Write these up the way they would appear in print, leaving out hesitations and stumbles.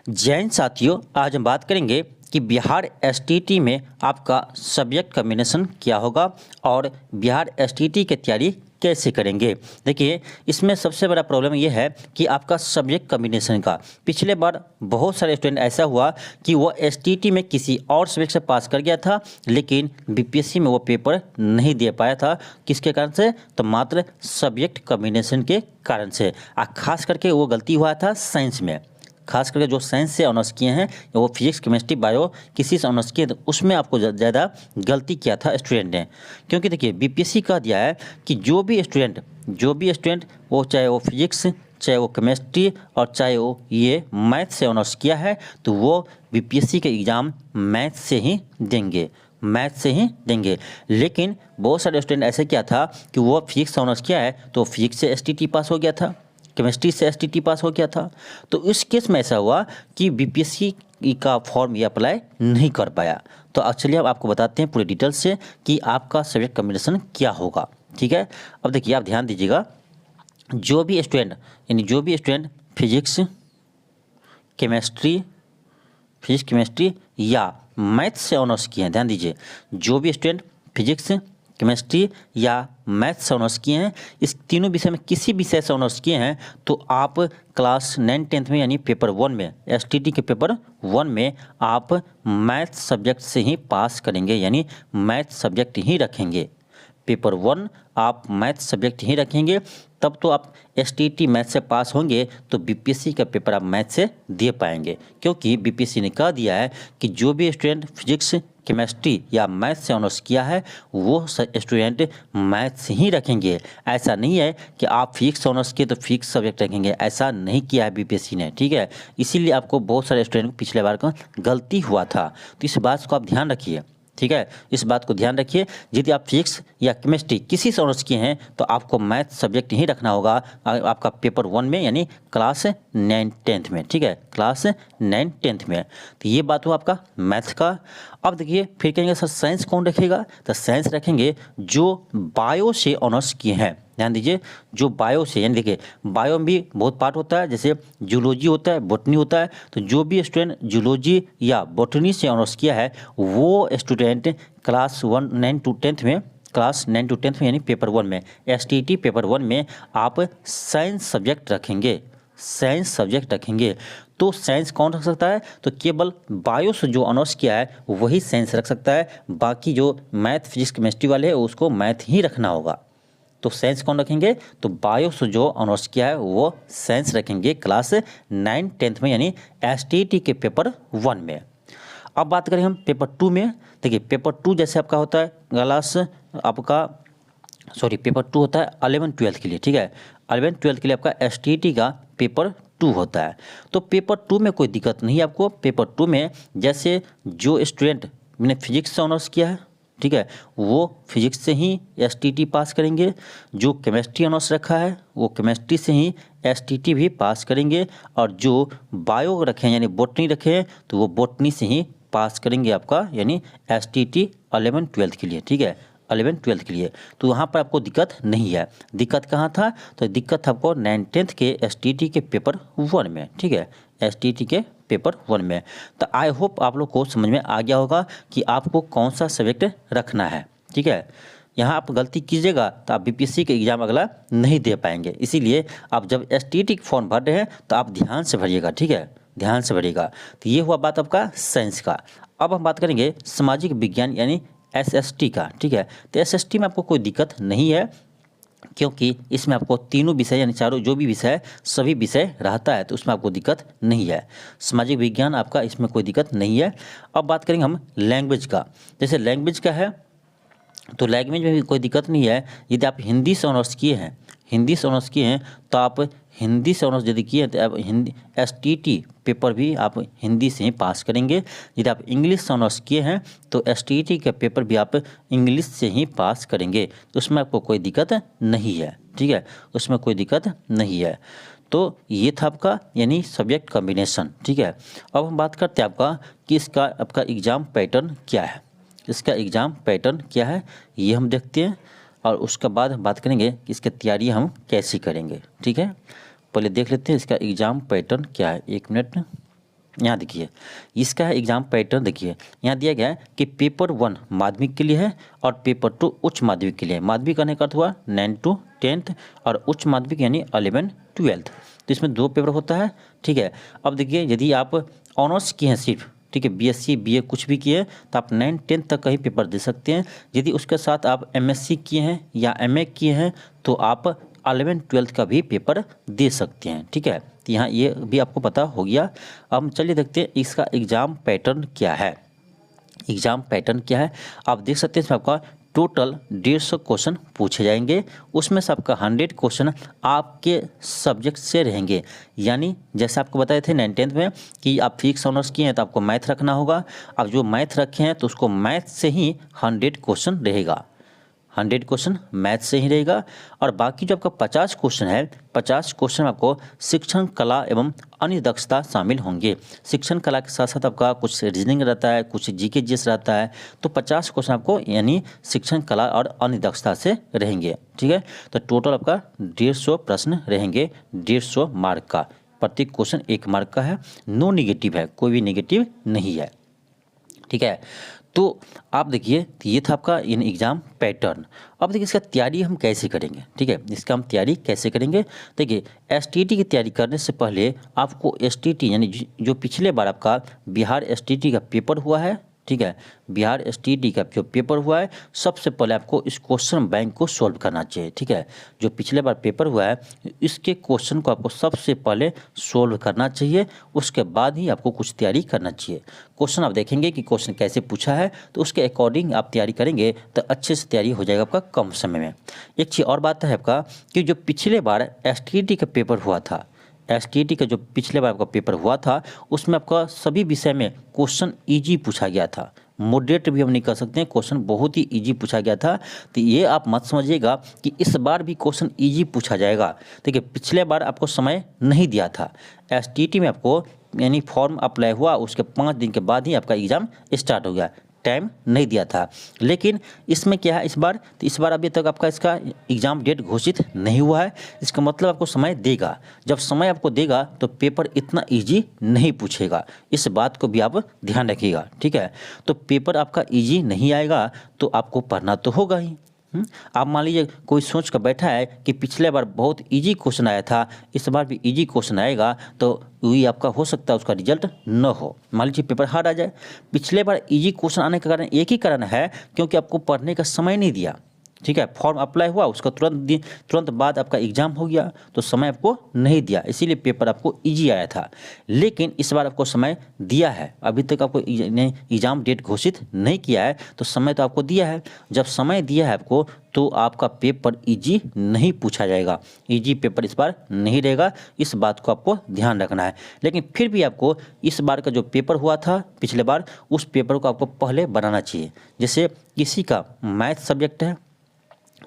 जैन साथियों, आज हम बात करेंगे कि बिहार एसटीटी में आपका सब्जेक्ट कॉम्बिनेशन क्या होगा और बिहार एसटीटी की तैयारी कैसे करेंगे। देखिए, इसमें सबसे बड़ा प्रॉब्लम यह है कि आपका सब्जेक्ट कॉम्बिनेशन का पिछले बार बहुत सारे स्टूडेंट ऐसा हुआ कि वो एसटीटी में किसी और सब्जेक्ट से पास कर गया था, लेकिन बीपीएससी में वो पेपर नहीं दे पाया था। किसके कारण से? तो मात्र सब्जेक्ट कॉम्बिनेशन के कारण से। खास करके वो गलती हुआ था साइंस में, खास करके जो साइंस से ऑनर्स किए हैं, वो फिजिक्स केमिस्ट्री बायो किसी से ऑनर्स किए, तो उसमें आपको ज़्यादा गलती किया था स्टूडेंट ने। क्योंकि देखिए, बीपीएससी कह दिया है कि जो भी स्टूडेंट वो चाहे वो फिजिक्स, चाहे वो केमिस्ट्री और चाहे वो ये मैथ से ऑनर्स किया है, तो वो बीपीएससी के एग्ज़ाम मैथ से ही देंगे। लेकिन बहुत सारे स्टूडेंट ऐसे किया था कि वो फिजिक्स से ऑनर्स किया है, तो फिजिक्स से एसटीटी पास हो गया था, केमिस्ट्री से एसटीटी पास हो गया था। तो इस केस में ऐसा हुआ कि बीपीएससी का फॉर्म ये अप्लाई नहीं कर पाया। तो चलिए अब आपको बताते हैं पूरी डिटेल से कि आपका सब्जेक्ट कॉम्बिनेशन क्या होगा। ठीक है, अब देखिए, आप ध्यान दीजिएगा, जो भी स्टूडेंट फिजिक्स केमिस्ट्री या मैथ से ऑनर्स किए हैं, ध्यान दीजिए, जो भी स्टूडेंट फिजिक्स केमिस्ट्री या मैथ से ऑनर्स किए हैं, इस तीनों विषय में किसी विषय से ऑनर्स किए हैं, तो आप क्लास 9-10 में यानी पेपर 1 में, एसटीटी के पेपर 1 में आप मैथ सब्जेक्ट से ही पास करेंगे, यानी मैथ सब्जेक्ट ही रखेंगे। पेपर 1 आप मैथ सब्जेक्ट ही रखेंगे, तब तो आप एसटीटी मैथ से पास होंगे, तो बीपीएससी का पेपर आप मैथ से दे पाएंगे। क्योंकि बीपीएससी ने कह दिया है कि जो भी स्टूडेंट फिजिक्स केमिस्ट्री या मैथ से ऑनर्स किया है, वो स्टूडेंट मैथ से ही रखेंगे। ऐसा नहीं है कि आप फिजिक्स ऑनर्स किए तो फिजिक्स सब्जेक्ट रखेंगे, ऐसा नहीं किया है बीपीएससी ने। ठीक है, इसीलिए आपको बहुत सारे स्टूडेंट पिछले बार का गलती हुआ था, तो इस बात को आप ध्यान रखिए। ठीक है, इस बात को ध्यान रखिए, यदि आप फिजिक्स या केमिस्ट्री किसी से ऑनर्स किए हैं, तो आपको मैथ सब्जेक्ट ही रखना होगा आपका पेपर 1 में, यानी क्लास 9-10 में। ठीक है, क्लास 9-10 में। तो ये बात हुआ आपका मैथ का। अब देखिए, फिर कहेंगे सर साइंस कौन रखेगा? तो साइंस रखेंगे जो बायो से ऑनर्स किए हैं। ध्यान दीजिए, जो बायो से, यानी देखिए, बायो में भी बहुत पार्ट होता है, जैसे जूलॉजी होता है, बॉटनी होता है। तो जो भी स्टूडेंट जूलॉजी या बॉटनी से ऑनर्स किया है, वो स्टूडेंट क्लास 9 to 10 में यानी पेपर 1 में, एसटीटी पेपर 1 में आप साइंस सब्जेक्ट रखेंगे। तो साइंस कौन रख सकता है? तो केवल बायो से जो ऑनर्स किया है वही साइंस रख सकता है। बाकी जो मैथ फिजिक्स केमिस्ट्री वाले हैं, उसको मैथ ही रखना होगा। तो साइंस कौन रखेंगे? तो बायो से जो ऑनर्स किया है वो साइंस रखेंगे क्लास 9-10 में, यानी एसटीटी के पेपर 1 में। अब बात करें हम पेपर 2 में। देखिए, पेपर 2 जैसे आपका होता है पेपर 2 होता है 11-12 के लिए। ठीक है, 11-12 के लिए आपका एसटीटी का पेपर 2 होता है। तो पेपर 2 में कोई दिक्कत नहीं है आपको। पेपर 2 में जैसे जो स्टूडेंट मैंने फिजिक्स से ऑनर्स किया है, ठीक है, वो फिजिक्स से ही एसटीटी पास करेंगे। जो केमिस्ट्री ऑनर्स रखा है, वो केमिस्ट्री से ही एसटीटी भी पास करेंगे। और जो बायो रखे हैं यानी बॉटनी रखे हैं, तो वो बॉटनी से ही पास करेंगे आपका, यानी एसटीटी 11-12 के लिए। ठीक है, 11-12 के लिए। तो वहाँ पर आपको दिक्कत नहीं है। दिक्कत कहाँ था? तो दिक्कत था आपको 9-10 के एसटीटी के पेपर 1 में। ठीक है, एसटीटी के पेपर 1 में। तो आई होप आप लोग को समझ में आ गया होगा कि आपको कौन सा सब्जेक्ट रखना है। ठीक है, यहाँ आप गलती कीजिएगा तो आप बीपीएससी के एग्जाम अगला नहीं दे पाएंगे। इसीलिए आप जब एसटीटी फॉर्म भर रहे हैं तो आप ध्यान से भरिएगा। ठीक है, ध्यान से भरिएगा। तो ये हुआ बात आपका साइंस का। अब हम बात करेंगे सामाजिक विज्ञान यानी एसएसटी का। ठीक है, तो एसएसटी में आपको कोई दिक्कत नहीं है, क्योंकि इसमें आपको तीनों विषय यानी चारों जो भी विषय सभी विषय रहता है, तो उसमें आपको दिक्कत नहीं है। सामाजिक विज्ञान आपका इसमें कोई दिक्कत नहीं है। अब बात करेंगे हम लैंग्वेज का। जैसे लैंग्वेज का है, तो लैंग्वेज में भी कोई दिक्कत नहीं है। यदि आप हिंदी से ऑनर्स किए हैं, तो आप हिंदी से ऑनर्स यदि किए हैं, तो आप हिंदी एसटीटी पेपर भी आप हिंदी से ही पास करेंगे। यदि आप इंग्लिश से ऑनर्स किए हैं, तो एसटीटी का पेपर भी आप इंग्लिश से ही पास करेंगे। तो उसमें आपको कोई दिक्कत नहीं है। ठीक है, उसमें कोई दिक्कत नहीं है। तो ये था आपका यानी सब्जेक्ट कॉम्बिनेशन। ठीक है, अब हम बात करते हैं आपका कि इसका आपका एग्ज़ाम पैटर्न क्या है। ये हम देखते हैं, और उसके बाद हम बात करेंगे कि इसकी तैयारी हम कैसे करेंगे। ठीक है, पहले देख लेते हैं इसका एग्ज़ाम पैटर्न क्या है। एक मिनट, यहाँ देखिए इसका है एग्जाम पैटर्न। देखिए यहाँ दिया गया है कि पेपर 1 माध्यमिक के लिए है और पेपर 2 उच्च माध्यमिक के लिए। माध्यमिक करने का अर्थ हुआ 9 to 10th और उच्च माध्यमिक यानी 11-12th। तो इसमें 2 पेपर होता है, ठीक है। अब देखिए यदि आप ऑनर्स किए हैं सिर्फ, ठीक है, बीएससी बीए कुछ भी किए तो आप 9-10 तक का ही पेपर दे सकते हैं। यदि उसके साथ आप एमएससी किए हैं या एमए किए हैं तो आप 11-12th का भी पेपर दे सकते हैं, ठीक है। तो यहाँ ये भी आपको पता हो गया। अब चलिए देखते हैं इसका एग्ज़ाम पैटर्न क्या है। एग्ज़ाम पैटर्न क्या है आप देख सकते हैं। इसमें आपका टोटल 150 क्वेश्चन पूछे जाएंगे, उसमें से आपका 100 क्वेश्चन आपके सब्जेक्ट से रहेंगे। यानी जैसे आपको बताए थे 9-10th में कि आप फिजिक्स ऑनर्स किए हैं तो आपको मैथ रखना होगा। अब जो मैथ रखे हैं तो उसको मैथ से ही 100 क्वेश्चन रहेगा, 100 क्वेश्चन मैथ से ही रहेगा। और बाकी जो आपका 50 क्वेश्चन है, 50 क्वेश्चन आपको शिक्षण कला एवं अन्य दक्षता शामिल होंगे। शिक्षण कला के साथ साथ आपका कुछ रीजनिंग रहता है, कुछ जीके जीएस रहता है। तो 50 क्वेश्चन आपको यानी शिक्षण कला और अन्य दक्षता से रहेंगे, ठीक है। तो टोटल आपका 150 प्रश्न रहेंगे, 150 मार्क का। प्रत्येक क्वेश्चन 1 मार्क का है, नो निगेटिव है, कोई भी निगेटिव नहीं है, ठीक है। तो आप देखिए ये था आपका इन एग्ज़ाम पैटर्न। अब देखिए इसका तैयारी हम कैसे करेंगे, ठीक है। इसका हम तैयारी कैसे करेंगे, देखिए एसटीटी की तैयारी करने से पहले आपको एसटीटी यानी जो पिछले बार आपका बिहार एसटीटी का पेपर हुआ है, ठीक है, बिहार एसटीटी का जो पेपर हुआ है सबसे पहले आपको इस क्वेश्चन बैंक को सॉल्व करना चाहिए, ठीक है। जो पिछले बार पेपर हुआ है इसके क्वेश्चन को आपको सबसे पहले सॉल्व करना चाहिए, उसके बाद ही आपको कुछ तैयारी करना चाहिए। क्वेश्चन आप देखेंगे कि क्वेश्चन कैसे पूछा है तो उसके अकॉर्डिंग आप तैयारी करेंगे तो अच्छे से तैयारी हो जाएगा आपका कम समय में। एक चीज़ और बात है आपका कि जो पिछले बार एसटीटी का पेपर हुआ था, एसटीटी का जो पिछले बार आपका पेपर हुआ था उसमें आपका सभी विषय में क्वेश्चन इजी पूछा गया था। मॉडरेट भी हम नहीं कर सकते हैं, क्वेश्चन बहुत ही इजी पूछा गया था। तो ये आप मत समझिएगा कि इस बार भी क्वेश्चन इजी पूछा जाएगा। देखिए पिछले बार आपको समय नहीं दिया था, एसटीटी में आपको यानी फॉर्म अप्लाई हुआ उसके 5 दिन के बाद ही आपका एग्ज़ाम स्टार्ट हो गया, टाइम नहीं दिया था। लेकिन इसमें क्या है इस बार, तो इस बार अभी तक आपका इसका एग्ज़ाम डेट घोषित नहीं हुआ है। इसका मतलब आपको समय देगा, जब समय आपको देगा तो पेपर इतना इजी नहीं पूछेगा, इस बात को भी आप ध्यान रखिएगा, ठीक है। तो पेपर आपका इजी नहीं आएगा तो आपको पढ़ना तो होगा ही। आप मान लीजिए कोई सोच कर बैठा है कि पिछले बार बहुत इजी क्वेश्चन आया था, इस बार भी इजी क्वेश्चन आएगा, तो वही आपका हो सकता है उसका रिजल्ट न हो। मान लीजिए पेपर हार्ड आ जाए। पिछले बार इजी क्वेश्चन आने का कारण एक ही कारण है क्योंकि आपको पढ़ने का समय नहीं दिया, ठीक है। फॉर्म अप्लाई हुआ उसका तुरंत बाद आपका एग्ज़ाम हो गया तो समय आपको नहीं दिया, इसीलिए पेपर आपको इजी आया था। लेकिन इस बार आपको समय दिया है, अभी तक आपको एग्ज़ाम डेट घोषित नहीं किया है तो समय तो आपको दिया है। जब समय दिया है आपको तो आपका पेपर इजी नहीं पूछा जाएगा, इजी पेपर इस बार नहीं रहेगा, इस बात को आपको ध्यान रखना है। लेकिन फिर भी आपको इस बार का जो पेपर हुआ था पिछले बार उस पेपर को आपको पहले बनाना चाहिए। जैसे किसी का मैथ सब्जेक्ट है,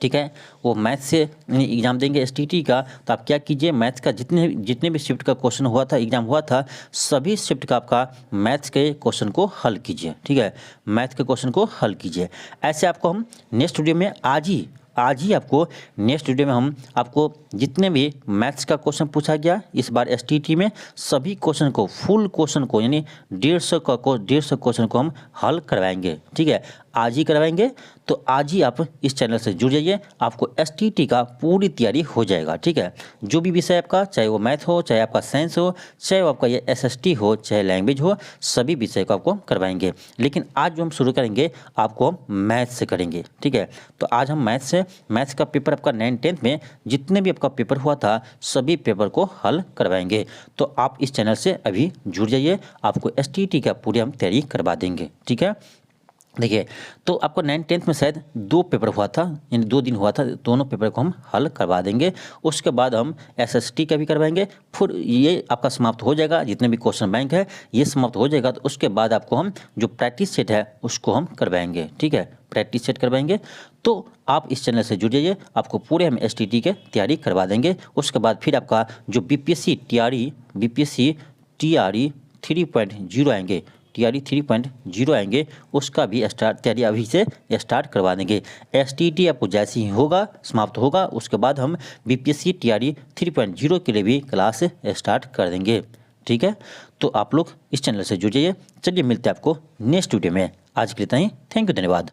ठीक है, वो मैथ से एग्ज़ाम देंगे एसटीटी का, तो आप क्या कीजिए मैथ्स का जितने भी शिफ्ट का क्वेश्चन हुआ था एग्ज़ाम हुआ था सभी शिफ्ट का आपका मैथ्स के क्वेश्चन को हल कीजिए, ठीक है, मैथ के क्वेश्चन को हल कीजिए। ऐसे आपको हम नेक्स्ट वीडियो में आज ही आपको नेक्स्ट वीडियो में हम आपको जितने भी मैथ्स का क्वेश्चन पूछा गया इस बार एसटीटी में सभी क्वेश्चन को फुल क्वेश्चन को यानी 150 क्वेश्चन को हम हल करवाएंगे, ठीक है, आज ही करवाएंगे। तो आज ही आप इस चैनल से जुड़ जाइए, आपको एसटीटी का पूरी तैयारी हो जाएगा, ठीक है। जो भी विषय आपका, चाहे वो मैथ हो, चाहे आपका साइंस हो, चाहे वो आपका ये एसएसटी हो, चाहे लैंग्वेज हो, सभी विषय को आपको करवाएंगे। लेकिन आज जो हम शुरू करेंगे आपको हम मैथ से करेंगे, ठीक है। तो आज हम मैथ्स का पेपर आपका 9-10th में जितने भी आपका पेपर हुआ था सभी पेपर को हल करवाएंगे। तो आप इस चैनल से अभी जुड़ जाइए, आपको एसटीटी का पूरी हम तैयारी करवा देंगे, ठीक है। देखिए तो आपको 9-10th में शायद 2 पेपर हुआ था, यानी 2 दिन हुआ था, दोनों पेपर को हम हल करवा देंगे। उसके बाद हम एसएसटी का भी करवाएंगे, फिर ये आपका समाप्त हो जाएगा, जितने भी क्वेश्चन बैंक है ये समाप्त हो जाएगा। तो उसके बाद आपको हम जो प्रैक्टिस सेट है उसको हम करवाएंगे, ठीक है, प्रैक्टिस सेट करवाएंगे। तो आप इस चैनल से जुड़ जाइए, आपको पूरे हम एसटीटी के तैयारी करवा देंगे। उसके बाद फिर आपका जो बीपीएससी टीआरई 3.0 आएंगे, टीआरई 3.0 आएंगे, उसका भी तैयारी अभी से स्टार्ट करवा देंगे। एसटीटी आपको जैसे ही होगा समाप्त होगा उसके बाद हम बीपीएससी टीआरई 3.0 के लिए भी क्लास स्टार्ट कर देंगे, ठीक है। तो आप लोग इस चैनल से जुड़ जाइए। चलिए मिलते हैं आपको नेक्स्ट वीडियो में। आज के लिए इतना ही। थैंक यू, धन्यवाद।